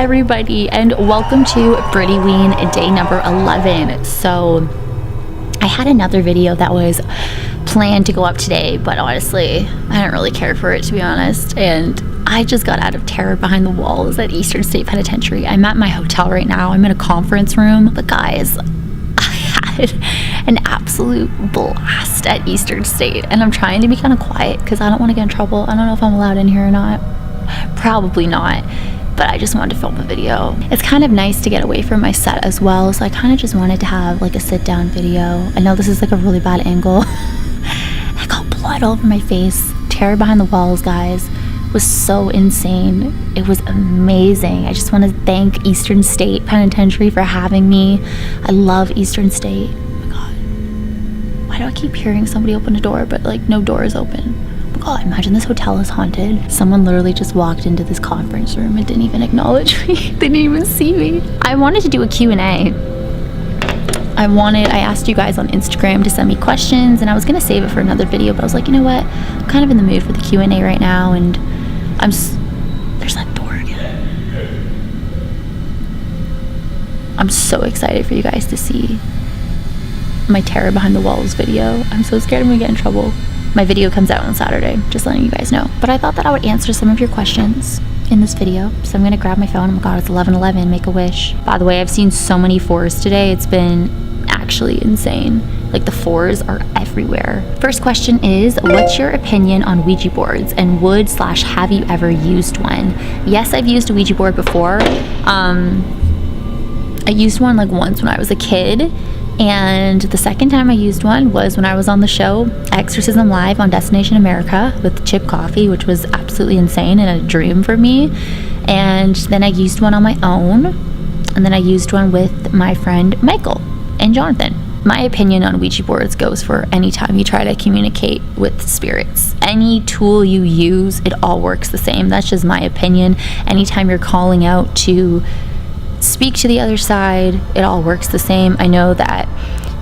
everybody, and welcome to Brittyween day number 11. So I had another video that was planned to go up today, but honestly I didn't really care for it, to be honest, and I just got out of Terror Behind the Walls at Eastern State Penitentiary. I'm at my hotel right now. I'm in a conference room, but guys, I had an absolute blast at Eastern State, and I'm trying to be kind of quiet because I don't want to get in trouble. I don't know if I'm allowed in here or not. Probably not, but I just wanted to film a video. It's kind of nice to get away from my set as well, so I kind of just wanted to have like a sit down video. I know this is like a really bad angle. I got blood all over my face. Terror Behind the Walls, guys, was so insane. It was amazing. I just want to thank Eastern State Penitentiary for having me. I love Eastern State. Oh my god, why do I keep hearing somebody open a door but like no door is open? God, imagine this hotel is haunted. Someone literally just walked into this conference room and didn't even acknowledge me. They didn't even see me. I wanted to do a Q&A. I asked you guys on Instagram to send me questions, and I was gonna save it for another video, but I was like, you know what? I'm kind of in the mood for the Q&A right now, and there's that door again. I'm so excited for you guys to see my Terror Behind the Walls video. I'm so scared I'm gonna get in trouble. My video comes out on Saturday, just letting you guys know. But I thought that I would answer some of your questions in this video. So I'm gonna grab my phone. Oh my god, it's 11:11, make a wish. By the way, I've seen so many 4s today. It's been actually insane. Like, the 4s are everywhere. First question is, what's your opinion on Ouija boards, and have you ever used one? Yes, I've used a Ouija board before. I used one like once when I was a kid. And the second time I used one was when I was on the show Exorcism Live on Destination America with Chip Coffey, which was absolutely insane and a dream for me. And then I used one on my own, and then I used one with my friend Michael and Jonathan. My opinion on Ouija boards goes for any time you try to communicate with spirits. Any tool you use, it all works the same. That's just my opinion. Anytime you're calling out to speak to the other side, it all works the same. I know that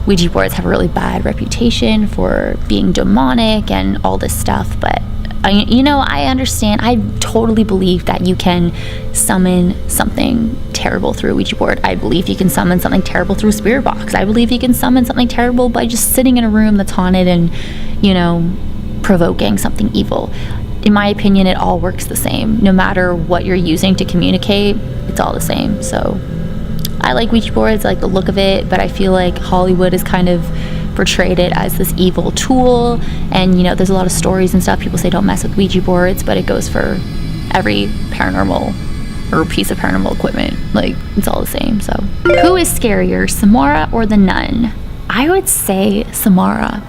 Ouija boards have a really bad reputation for being demonic and all this stuff, but I understand. I totally believe that you can summon something terrible through a Ouija board. I believe you can summon something terrible through a spirit box. I believe you can summon something terrible by just sitting in a room that's haunted and, provoking something evil. In my opinion, it all works the same. No matter what you're using to communicate, it's all the same. So I like Ouija boards, I like the look of it, but I feel like Hollywood has kind of portrayed it as this evil tool. And, there's a lot of stories and stuff. People say don't mess with Ouija boards, but it goes for every paranormal or piece of paranormal equipment. Like, it's all the same. So who is scarier, Samara or the Nun? I would say Samara.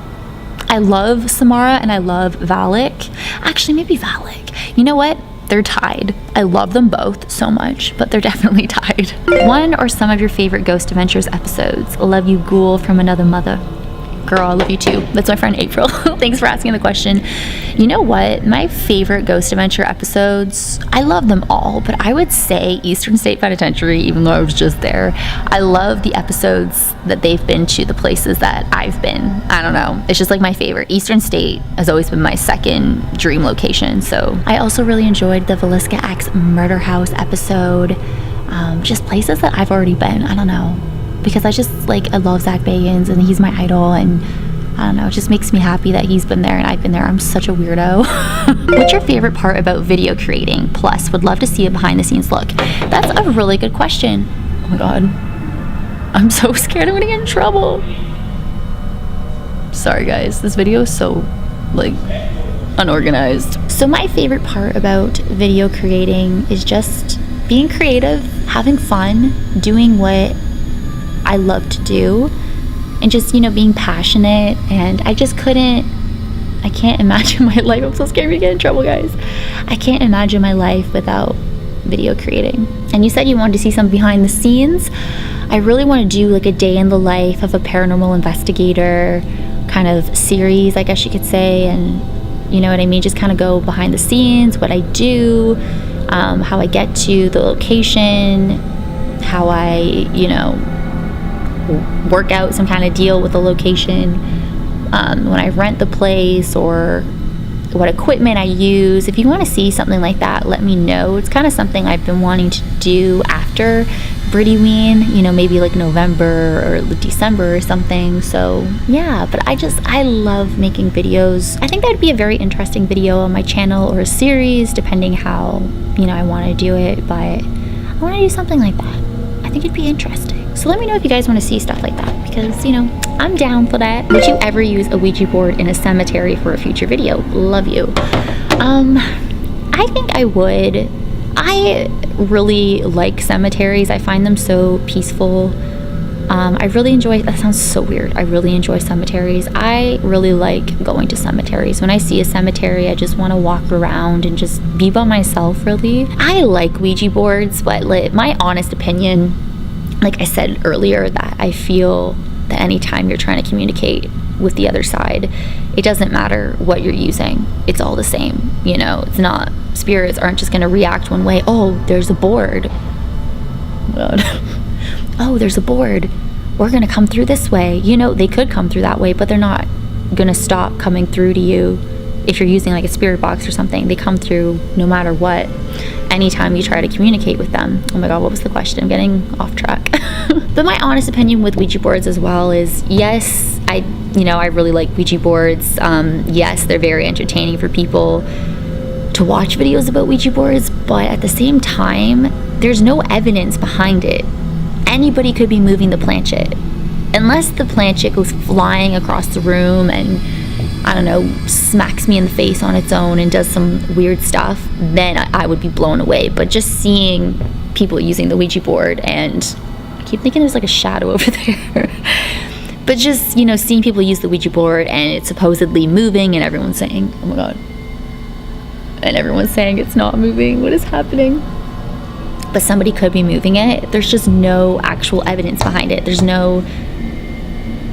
I love Samara and I love Valak. Actually, maybe Valak. You know what? They're tied. I love them both so much, but they're definitely tied. One or some of your favorite Ghost Adventures episodes? Love you, Ghoul from Another Mother. Girl, I love you too. That's my friend April. Thanks for asking the question. You know what? My favorite Ghost Adventure episodes, I love them all, but I would say Eastern State Penitentiary, even though I was just there. I love the episodes that they've been to, the places that I've been. I don't know. It's just like my favorite. Eastern State has always been my second dream location. So I also really enjoyed the Villisca X Murder House episode. Just places that I've already been. I don't know. Because I love Zach Bagans and he's my idol, and I don't know, it just makes me happy that he's been there and I've been there. I'm such a weirdo. What's your favorite part about video creating? Plus, would love to see a behind the scenes look. That's a really good question. Oh my god. I'm so scared I'm gonna get in trouble. Sorry guys, this video is so unorganized. So my favorite part about video creating is just being creative, having fun, doing what I love to do, and just being passionate. And I can't imagine my life. I'm so scared to get in trouble, guys. I can't imagine my life without video creating. And you said you wanted to see some behind the scenes. I really want to do like a day in the life of a paranormal investigator kind of series, I guess you could say, and you know what I mean, just kind of go behind the scenes, what I do, how I get to the location, how I work out some kind of deal with the location, when I rent the place, or what equipment I use. If you want to see something like that, let me know. It's kind of something I've been wanting to do after Brittyween, you know, maybe like November or December or something. So yeah, but I love making videos. I think that would be a very interesting video on my channel, or a series, depending how, you know, I want to do it, but I want to do something like that. I think it'd be interesting. So let me know if you guys want to see stuff like that, because, you know, I'm down for that. Would you ever use a Ouija board in a cemetery for a future video? Love you. I think I would. I really like cemeteries. I find them so peaceful. I really enjoy, that sounds so weird, I really enjoy cemeteries. I really like going to cemeteries. When I see a cemetery, I just want to walk around and just be by myself, really. I like Ouija boards, but my honest opinion, like I said earlier, that I feel that anytime you're trying to communicate with the other side, it doesn't matter what you're using, it's all the same. You know, it's not, spirits aren't just going to react one way. Oh, there's a board. God. Oh, there's a board, we're going to come through this way. You know, they could come through that way, but they're not going to stop coming through to you. If you're using like a spirit box or something, they come through no matter what, anytime you try to communicate with them. Oh my god, what was the question? I'm getting off track. But my honest opinion with Ouija boards as well is, yes, I really like Ouija boards. Yes, they're very entertaining for people to watch videos about Ouija boards, but at the same time, there's no evidence behind it. Anybody could be moving the planchette. Unless the planchette goes flying across the room and, I don't know, smacks me in the face on its own and does some weird stuff, then I would be blown away. But just seeing people using the Ouija board, and I keep thinking there's like a shadow over there. But just, you know, seeing people use the Ouija board and it's supposedly moving and everyone's saying, oh my god. And everyone's saying it's not moving, what is happening? But somebody could be moving it. There's just no actual evidence behind it. There's no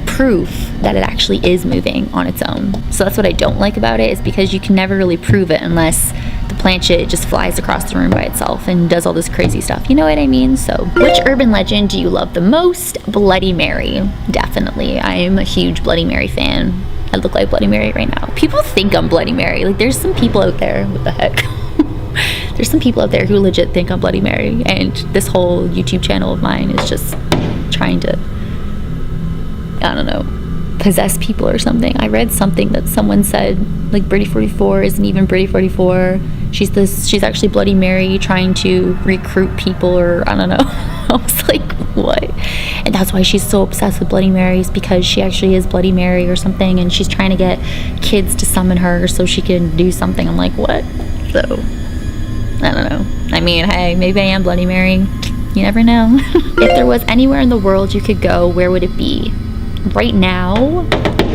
proof that it actually is moving on its own. So that's what I don't like about it, is because you can never really prove it unless the planchette just flies across the room by itself and does all this crazy stuff. You know what I mean? So which urban legend do you love the most? Bloody Mary. Definitely. I am a huge Bloody Mary fan. I look like Bloody Mary right now. People think I'm Bloody Mary. Like, there's some people out there, what the heck? There's some people out there who legit think I'm Bloody Mary, and this whole YouTube channel of mine is just trying to, I don't know, possess people or something. I read something that someone said, like, Britty 44 isn't even Britty 44. She's actually Bloody Mary trying to recruit people, or I don't know. I was like, what? And that's why she's so obsessed with Bloody Marys, because she actually is Bloody Mary or something, and she's trying to get kids to summon her so she can do something. I'm like, what? So I don't know. I mean, hey, maybe I am Bloody Mary. You never know. If there was anywhere in the world you could go, where would it be? Right now,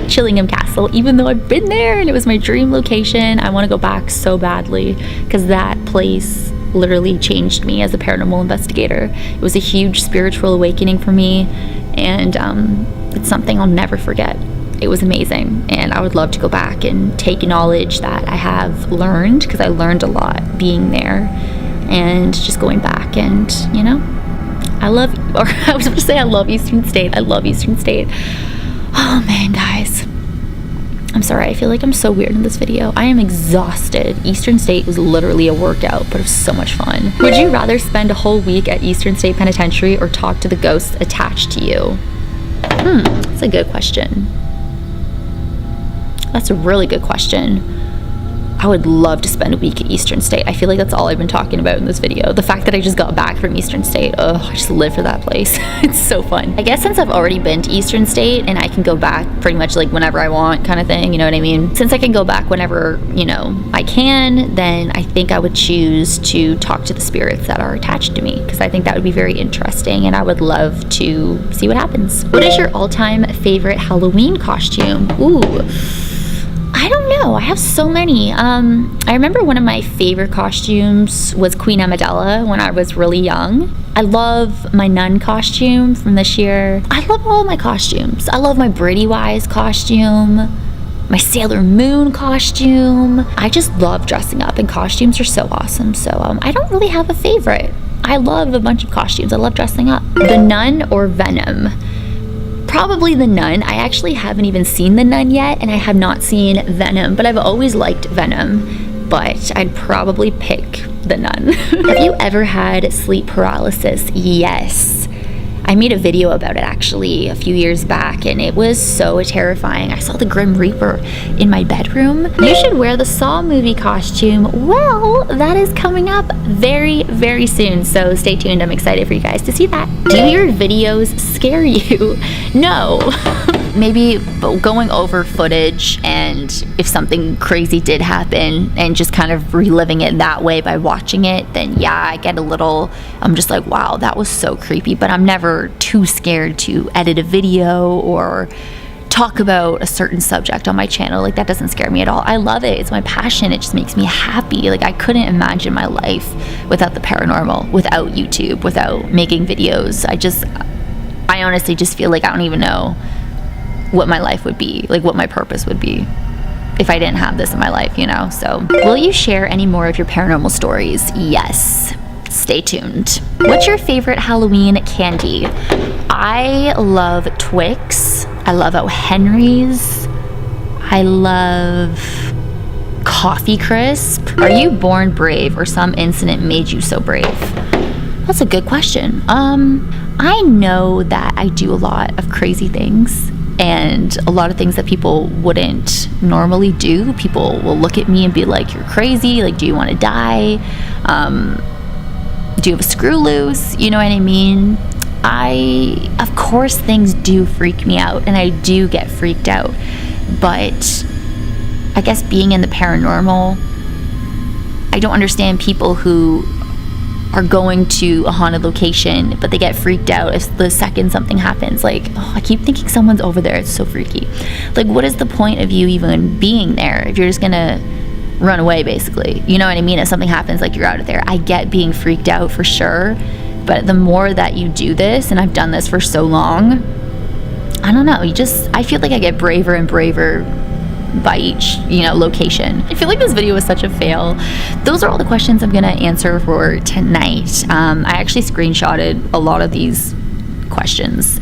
Chillingham Castle. Even though I've been there and it was my dream location, I want to go back so badly, because that place literally changed me as a paranormal investigator. It was a huge spiritual awakening for me, and it's something I'll never forget. It was amazing, and I would love to go back and take knowledge that I have learned, because I learned a lot being there, and just going back. And, you know, I love, or I was going to say I love Eastern State. I love Eastern State. Oh man, guys, I'm sorry, I feel like I'm so weird in this video. I am exhausted. Eastern State was literally a workout, but it was so much fun. Would you rather spend a whole week at Eastern State Penitentiary or talk to the ghosts attached to you? That's a good question. That's a really good question. I would love to spend a week at Eastern State. I feel like that's all I've been talking about in this video. The fact that I just got back from Eastern State. Oh, I just live for that place. It's so fun. I guess since I've already been to Eastern State and I can go back pretty much like whenever I want, kind of thing, you know what I mean? Since I can go back whenever, you know, I can, then I think I would choose to talk to the spirits that are attached to me, because I think that would be very interesting and I would love to see what happens. What is your all-time favorite Halloween costume? Ooh. I don't know. I have so many. I remember one of my favorite costumes was Queen Amidala when I was really young. I love my nun costume from this year. I love all my costumes. I love my Britty Wise costume, my Sailor Moon costume. I just love dressing up, and costumes are so awesome. So I don't really have a favorite. I love a bunch of costumes. I love dressing up. The Nun or Venom? Probably The Nun. I actually haven't even seen The Nun yet, and I have not seen Venom, but I've always liked Venom, but I'd probably pick The Nun. Have you ever had sleep paralysis? Yes. I made a video about it actually a few years back, and it was so terrifying. I saw the Grim Reaper in my bedroom. You should wear the Saw movie costume. Well, that is coming up very, very soon, so stay tuned. I'm excited for you guys to see that. Do your videos scare you? No. Maybe going over footage, and if something crazy did happen and just kind of reliving it that way by watching it, then yeah, I get a little, I'm just like, wow, that was so creepy. But I'm never too scared to edit a video or talk about a certain subject on my channel. Like, that doesn't scare me at all. I love it. It's my passion. It just makes me happy. Like, I couldn't imagine my life without the paranormal, without YouTube, without making videos. I honestly just feel like I don't even know what my life would be, like what my purpose would be if I didn't have this in my life, you know? So, will you share any more of your paranormal stories? Yes. Stay tuned. What's your favorite Halloween candy? I love Twix. I love O. Henry's. I love Coffee Crisp. Are you born brave, or some incident made you so brave? That's a good question. I know that I do a lot of crazy things, and a lot of things that people wouldn't normally do. People will look at me and be like, you're crazy, like, do you want to die? Do you have a screw loose? You know what I mean? Of course things do freak me out, and I do get freaked out, but I guess being in the paranormal, I don't understand people who are going to a haunted location, but they get freaked out if the second something happens. Like, oh, I keep thinking someone's over there. It's so freaky. Like, what is the point of you even being there if you're just gonna run away, basically? You know what I mean? If something happens, like, you're out of there. I get being freaked out for sure, but the more that you do this, and I've done this for so long, I don't know, I feel like I get braver and braver by each, location. I feel like this video was such a fail. Those are all the questions I'm gonna answer for tonight. I actually screenshotted a lot of these questions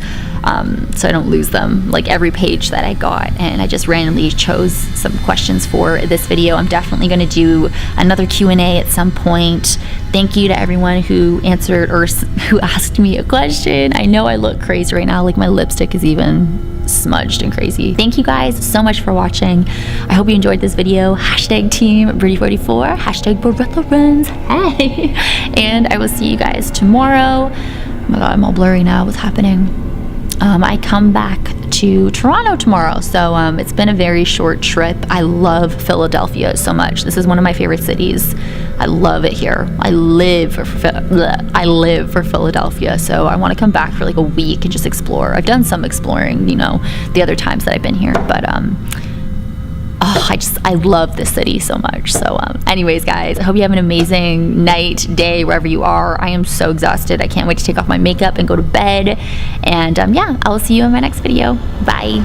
so I don't lose them, like every page that I got, and I just randomly chose some questions for this video. I'm definitely going to do another Q&A at some point. Thank you to everyone who answered or who asked me a question. I know I look crazy right now, like my lipstick is even smudged and crazy. Thank you guys so much for watching. I hope you enjoyed this video. Hashtag Team Britty44, hashtag Barilla Runs, hey! And I will see you guys tomorrow. Oh my god, I'm all blurry now. What's happening? I come back to Toronto tomorrow, so it's been a very short trip. I love Philadelphia so much. This is one of my favorite cities. I love it here. I live for Philadelphia, so I want to come back for like a week and just explore. I've done some exploring, the other times that I've been here, but I love this city so much. So anyways, guys, I hope you have an amazing night, day, wherever you are. I am so exhausted. I can't wait to take off my makeup and go to bed. And yeah, I will see you in my next video. Bye.